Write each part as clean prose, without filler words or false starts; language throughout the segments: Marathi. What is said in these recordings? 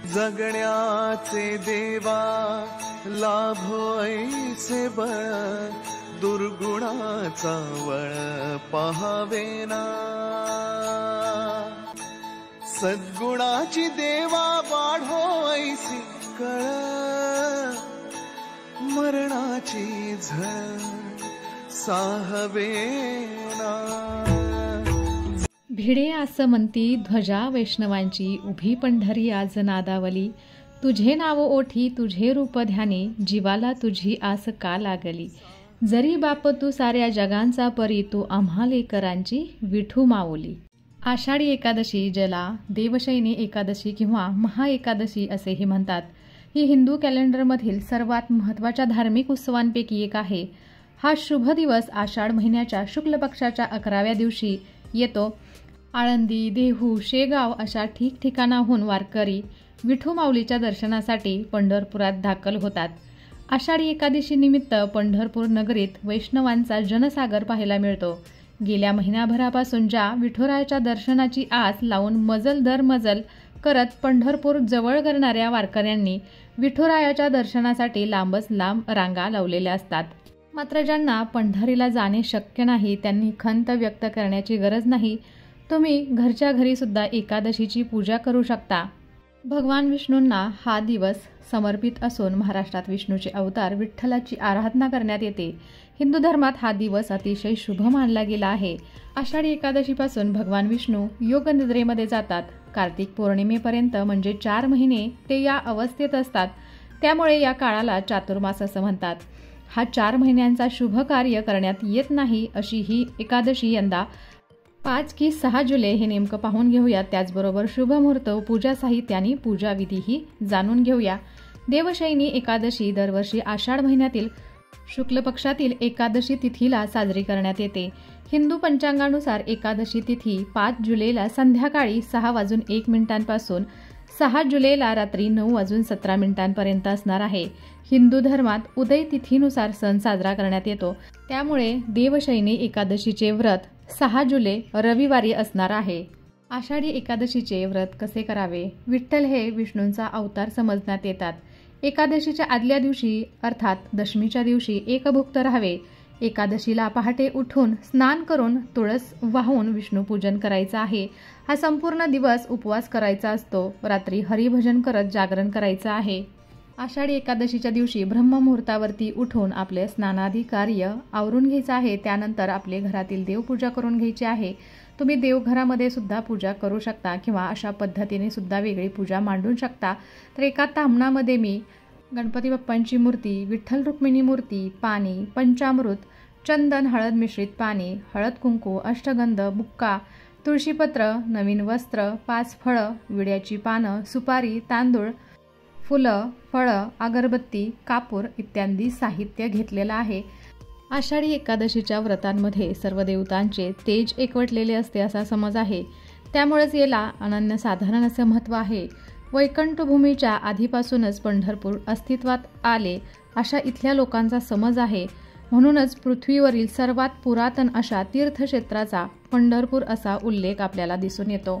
जगण्याचे देवा लाभो ऐसे बळ, दुर्गुणाचा वळ पहावेना। सद्गुणाची देवा वाढो ऐसी कळ, मरणाची झळ साहवेना। भिडे आसमंती ध्वजा वैष्णवांची, उभी पंढरी आज नादावली। तुझे नाव ओठी तुझे रूप ध्यानी, जीवाला तुझी आस का लागली। जरी बाप तू साऱ्या जगांचा परी, तू आम्हा लेकरांची विठू माऊली। आषाढी एकादशी, ज्याला देवशयनी एकादशी किंवा महाएकादशी असेही म्हणतात, ही हिंदू कॅलेंडरमधील सर्वात महत्त्वाच्या धार्मिक उत्सवांपैकी एक आहे। हा शुभ दिवस आषाढ महिन्याच्या शुक्ल पक्षाच्या 11व्या दिवशी येतो। आळंदी, देहू, शेगाव अशा ठिकठिकाणाहून वारकरी विठू माऊलीच्या दर्शनासाठी पंढरपुरात दाखल होतात। आषाढी एकादशी निमित्त पंढरपूर नगरीत वैष्णवांचा जनसागर पाहायला मिळतो। गेल्या महिनाभरापासून ज्या विठुरायाच्या दर्शनाची आस लावून मजल दर मजल करत पंढरपूर जवळ करणाऱ्या वारकऱ्यांनी विठुरायाच्या दर्शनासाठी लांबच लांब रांगा लावलेल्या असतात। मात्र ज्यांना पंढरीला जाणे शक्य नाही, त्यांनी खंत व्यक्त करण्याची गरज नाही। तुम्ही घरच्या घरी सुद्धा एकादशीची पूजा करू शकता। भगवान विष्णूंना हा दिवस समर्पित असून महाराष्ट्रात विष्णूचे अवतार विठ्ठलाची आराधना करण्यात येते। हिंदू धर्मात हा दिवस अतिशय शुभ मानला गेला आहे। आषाढी एकादशीपासून भगवान विष्णू योग निद्रेमध्ये जातात। कार्तिक पौर्णिमेपर्यंत म्हणजे 4 महिने ते या अवस्थेत असतात, त्यामुळे या काळाला चातुर्मास असं म्हणतात। हा 4 महिन्यांचा शुभ कार्य करण्यात येत नाही अशी ही एकादशी यंदा 5 की 6 जुलै हे नेमकं पाहून घेऊया। त्याचबरोबर शुभ मुहूर्त, पूजा साहित्यानी पूजाविधीही जाणून घेऊया। देवशयनी एकादशी दरवर्षी आषाढ महिन्यातील शुक्ल पक्षातील एकादशी तिथीला साजरी करण्यात येते। हिंदू पंचांगानुसार एकादशी तिथी 5 जुलैला संध्याकाळी 6:01 पासून 6 जुलैला रात्री 9:17 असणार आहे। हिंदू धर्मात उदय तिथीनुसार सण साजरा करण्यात येतो, त्यामुळे देवशयनी एकादशीचे व्रत 6 जुलै रविवारी असणार आहे। आषाढी एकादशीचे व्रत कसे करावे? विठ्ठल हे विष्णूंचा अवतार समजण्यात येतात। एकादशीच्या आदल्या दिवशी अर्थात दशमीच्या दिवशी एकभुक्त राहावे। एकादशीला पहाटे उठून स्नान करून तुळस वाहून विष्णू पूजन करायचं आहे। हा संपूर्ण दिवस उपवास करायचा असतो। रात्री हरिभजन करत जागरण करायचं आहे। आषाढी एकादशीच्या दिवशी ब्रह्ममुहूर्तावरती उठून आपले स्नानादी कार्य आवरून घ्यायचं आहे। त्यानंतर आपले घरातील देवपूजा करून घ्यायची आहे। तुम्ही देवघरामध्ये सुद्धा पूजा करू शकता किंवा अशा पद्धतीने सुद्धा वेगळी पूजा मांडू शकता। तर एका ताम्हणामध्ये मी गणपती बाप्पांची मूर्ती, विठ्ठल रुक्मिणी मूर्ती, पाणी, पंचामृत, चंदन हळद मिश्रित पाणी, हळद कुंकू, अष्टगंध, बुक्का, तुळशीपत्र, नवीन वस्त्र, 5 फळं, विड्याची पानं, सुपारी, तांदूळ, फुलं, फळं, अगरबत्ती, कापूर इत्यादी साहित्य घेतलेलं आहे। आषाढी एकादशीच्या व्रतांमध्ये सर्व देवतांचे तेज एकवटलेले असते असा समज आहे, त्यामुळेच याला अनन्यसाधारण असं महत्त्व आहे। वैकुंठभूमीच्या आधीपासूनच पंढरपूर अस्तित्वात आले अशा इथल्या लोकांचा समज आहे। म्हणूनच पृथ्वीवरील सर्वात पुरातन अशा तीर्थक्षेत्राचा पंढरपूर असा उल्लेख आपल्याला दिसून येतो।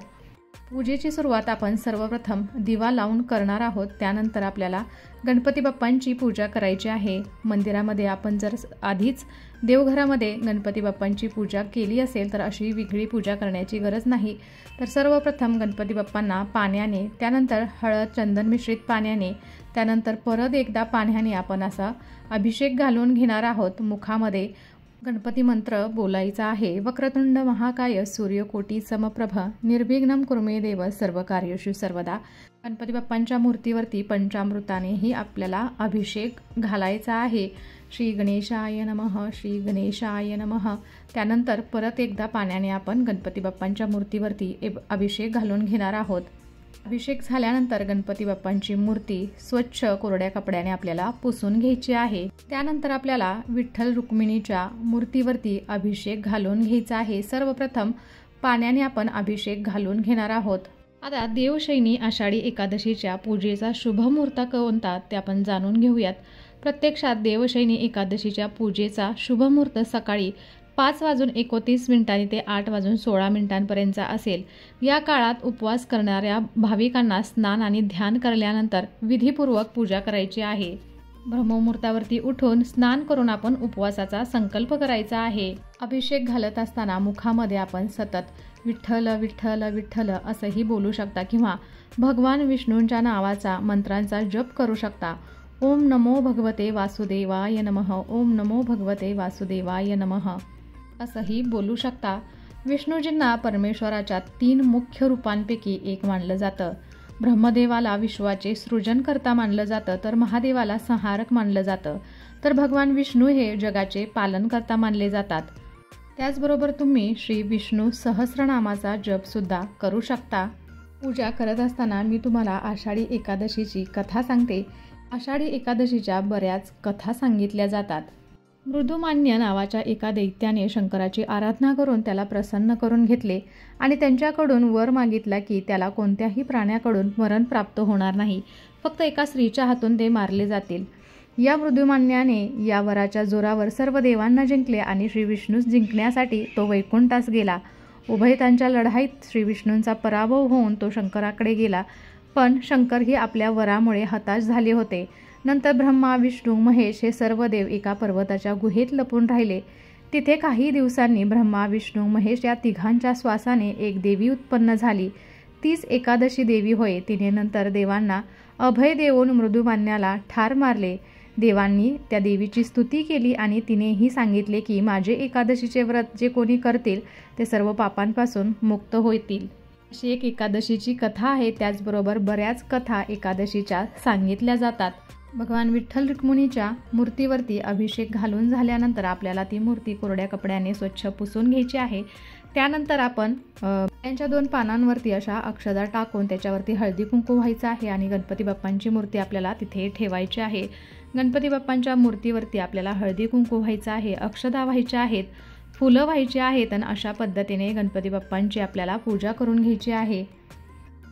पूजेची सुरुवात आपण सर्वप्रथम दिवा लावून करणार आहोत। त्यानंतर आपल्याला गणपती बाप्पांची पूजा करायची आहे। मंदिरामध्ये आपण जर आधीच देवघरामध्ये गणपती बाप्पांची पूजा केली असेल तर अशी वेगळी पूजा करण्याची गरज नाही। तर सर्वप्रथम गणपती बाप्पांना पाण्याने, त्यानंतर हळद चंदन मिश्रित पाण्याने, त्यानंतर परत एकदा पाण्याने आपण असा अभिषेक घालून घेणार आहोत। मुखामध्ये गणपती मंत्र बोलायचा आहे। वक्रतुंड महाकाय सूर्यकोटी समप्रभ निर्विघ्नं कुर्मे देव सर्व कार्येषु सर्वदा। गणपती बाप्पांच्या मूर्तीवरती पंचामृतानेही आपल्याला अभिषेक घालायचा आहे। श्री गणेशाय नमः, श्री गणेशाय नमः। त्यानंतर परत एकदा पाण्याने आपण गणपती बाप्पांच्या मूर्तीवरती अभिषेक घालून घेणार आहोत। अभिषेक झाल्यानंतर गणपती बाप्पांची मूर्ती स्वच्छ कोरड्या कपड्याने आपल्याला पुसून घ्यायची आहे। त्यानंतर आपल्याला विठ्ठल रुक्मिणीच्या मूर्तीवरती अभिषेक घालून घ्यायचा आहे। सर्वप्रथम पाण्याने आपण अभिषेक घालून घेणार आहोत। आता देवशयनी आषाढी एकादशीच्या पूजेचा शुभ मुहूर्त कोणता ते आपण जाणून घेऊयात। प्रत्यक्षात देवशयनी एकादशीच्या पूजेचा शुभ मुहूर्त सकाळी 5:29 ते 8:16 असेल. या काळात उपवास करणाऱ्या भाविकांना स्नान आणि ध्यान केल्यानंतर विधीपूर्वक पूजा करायची आहे. ब्रह्ममुहूर्तावरती उठून स्नान करून आपण उपवासाचा संकल्प करायचा आहे. अभिषेक घालत असताना मुखामध्ये आपण सतत विठ्ठल विठ्ठल विठ्ठल असंही बोलू शकता किंवा भगवान विष्णूंच्या नावाचा मंत्रांचा जप करू शकता. ओम नमो भगवते वासुदेवाय नमः, ओम नमो भगवते वासुदेवाय नमः असंही बोलू शकता. विष्णूजींना परमेश्वराच्या 3 मुख्य रूपांपैकी एक मानलं जातं. ब्रह्मदेवाला विश्वाचे सृजनकर्ता मानलं जातं, तर महादेवाला संहारक मानलं जातं, तर भगवान विष्णू हे जगाचे पालनकर्ता मानले जातात. त्याचबरोबर तुम्ही श्री विष्णू सहस्रनामाचा जपसुद्धा करू शकता. पूजा करत असताना मी तुम्हाला आषाढी एकादशीची कथा सांगते. आषाढी एकादशीच्या बऱ्याच कथा सांगितल्या जातात. मृदुमान्य नावाच्या एका दैत्याने शंकराची आराधना करून त्याला प्रसन्न करून घेतले आणि त्यांच्याकडून वर मागितला की त्याला कोणत्याही प्राण्याकडून मरण प्राप्त होणार नाही, फक्त एका स्त्रीच्या हातून ते मारले जातील. या मृदुमान्याने या वराच्या जोरावर सर्व देवांना जिंकले आणि श्री विष्णूस जिंकण्यासाठी तो वैकुंठास गेला. उभयतांच्या लढाईत श्री विष्णूंचा पराभव होऊन तो शंकराकडे गेला, पण शंकरही आपल्या वरामुळे हताश झाले होते. नंतर ब्रह्मा, विष्णू, महेश हे सर्व देव एका पर्वताच्या गुहेत लपून राहिले. तिथे काही दिवसांनी ब्रह्मा, विष्णू, महेश या तिघांच्या श्वासाने एक देवी उत्पन्न झाली. तीच एकादशी देवी होय. तिने नंतर देवांना अभय देऊन मृदुमान्याला ठार मारले. देवांनी त्या देवीची स्तुती केली आणि तिनेही सांगितले की माझे एकादशीचे व्रत जे कोणी करतील ते सर्व पापांपासून मुक्त होतील. अशी एक एकादशीची कथा आहे. त्याचबरोबर बऱ्याच कथा एकादशीच्या सांगितल्या जातात. भगवान विठ्ठल रुक्मिणीच्या मूर्तीवरती अभिषेक घालून झाल्यानंतर आपल्याला ती मूर्ती कोरड्या कपड्याने स्वच्छ पुसून घ्यायची आहे. त्यानंतर आपण त्यांच्या 2 पानांवरती अशा अक्षदा टाकून त्याच्यावरती हळदी कुंकू व्हायचं आहे आणि गणपती बाप्पांची मूर्ती आपल्याला तिथे ठेवायची आहे. गणपती बाप्पांच्या मूर्तीवरती आपल्याला हळदी कुंकू व्हायचं आहे, अक्षदा व्हायच्या आहेत, फुलं व्हायची आहेत आणि अशा पद्धतीने गणपती बाप्पांची आपल्याला पूजा करून घ्यायची आहे.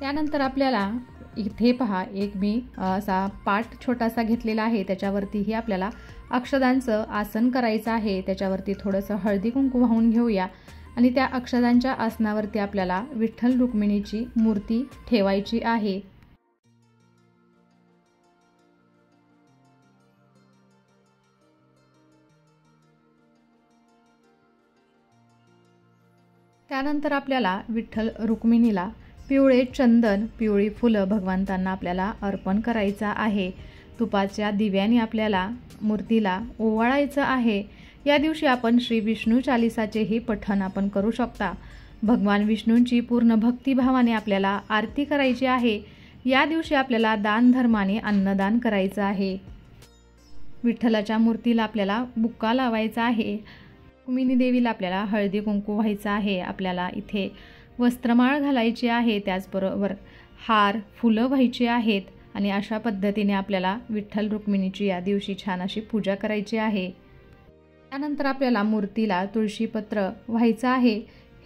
त्यानंतर आपल्याला इथे पहा, एक मी असा पाट छोटासा घेतलेला आहे. त्याच्यावरतीही आपल्याला अक्षदांचं आसन करायचं आहे. त्याच्यावरती थोडंसं हळदी कुंकू वाहून घेऊया आणि त्या अक्षदांच्या आसनावरती आपल्याला विठ्ठल रुक्मिणीची मूर्ती ठेवायची आहे. त्यानंतर आपल्याला विठ्ठल रुक्मिणीला पिवळे चंदन, पिवळी फुलं भगवंतांना आपल्याला अर्पण करायचं आहे. तुपाच्या दिव्याने आपल्याला मूर्तीला ओवाळायचं आहे. या दिवशी आपण श्री विष्णू चालीसाचेही पठण आपण करू शकता. भगवान विष्णूंची पूर्ण भक्तिभावाने आपल्याला आरती करायची आहे. या दिवशी आपल्याला दानधर्माने अन्नदान करायचं आहे. विठ्ठलाच्या मूर्तीला आपल्याला बुक्का लावायचा आहे. रुक्मिणी देवीला आपल्याला हळदी कुंकू व्हायचं आहे. आपल्याला इथे वस्त्रमाळ घालायची आहे. त्याचबरोबर हार, फुलं व्हायची आहेत आणि अशा पद्धतीने आपल्याला विठ्ठल रुक्मिणीची या दिवशी छान अशी पूजा करायची आहे. त्यानंतर आपल्याला मूर्तीला तुळशीपत्र व्हायचं आहे.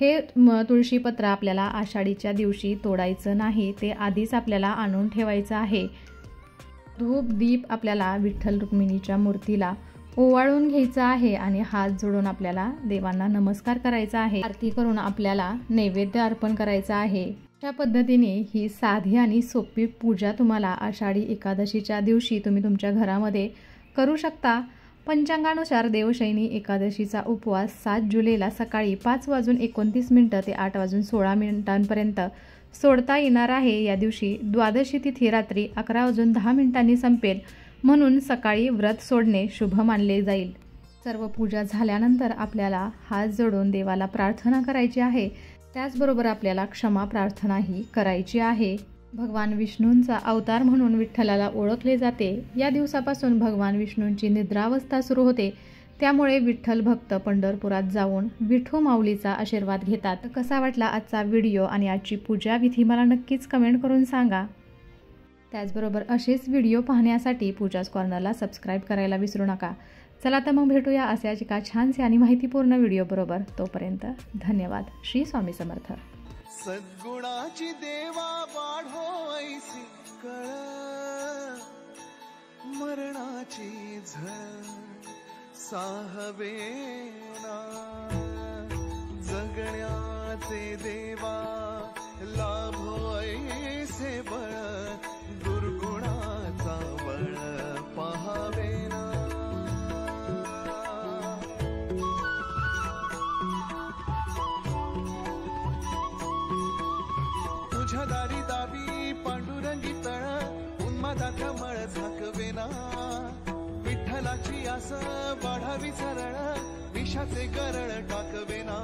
हे तुळशीपत्र आपल्याला आषाढीच्या दिवशी तोडायचं नाही, ते आधीच आपल्याला आणून ठेवायचं आहे. धूप दीप आपल्याला विठ्ठल रुक्मिणीच्या मूर्तीला ओवाळून घ्यायचं आहे आणि हात जोडून आपल्याला देवांना नमस्कार करायचा आहे. आरती करून आपल्याला नैवेद्य अर्पण करायचा आहे. अशा पद्धतीने ही साधी आणि सोपी पूजा तुम्हाला आषाढी एकादशीच्या दिवशी तुम्ही तुमच्या घरामध्ये करू शकता. पंचांगानुसार देवशयनी एकादशीचा उपवास 7 जुलैला सकाळी 5:29 ते 8:16 सोडता येणार आहे. या दिवशी द्वादशी तिथी रात्री 11:10 संपेल, म्हणून सकाळी व्रत सोडणे शुभ मानले जाईल. सर्व पूजा झाल्यानंतर आपल्याला हात जोडून देवाला प्रार्थना करायची आहे. त्याचबरोबर आपल्याला क्षमा प्रार्थनाही करायची आहे. भगवान विष्णूंचा अवतार म्हणून विठ्ठलाला ओळखले जाते. या दिवसापासून भगवान विष्णूंची निद्रावस्था सुरू होते. त्यामुळे विठ्ठल भक्त पंढरपुरात जाऊन विठू माऊलीचा आशीर्वाद घेतात. कसा वाटला आजचा व्हिडिओ आणि आजची पूजा विधी मला नक्कीच कमेंट करून सांगा. त्याचबरोबर असेच व्हिडिओ पाहण्यासाठी पूजाच कॉर्नरला सबस्क्राईब करायला विसरू नका. चला तर मग भेटूया अशाच एका छानसे आणि माहितीपूर्ण व्हिडिओ बरोबर. तोपर्यंत धन्यवाद. श्री स्वामी समर्थ. सद्गुणाची देवा वाढो ऐसी कळ, मरणाची झळ साहवेना. जगण्याचे देवा लाभो ऐसे बळ दुर्गुणाचा बळ पहावेना तुझ्या दारी दावी पांडुरंगी तळ उन्मादाचा मळ झाकवेना विठ्ठलाची आस वाढावी सरळ विषाचे गरळ टाकवेना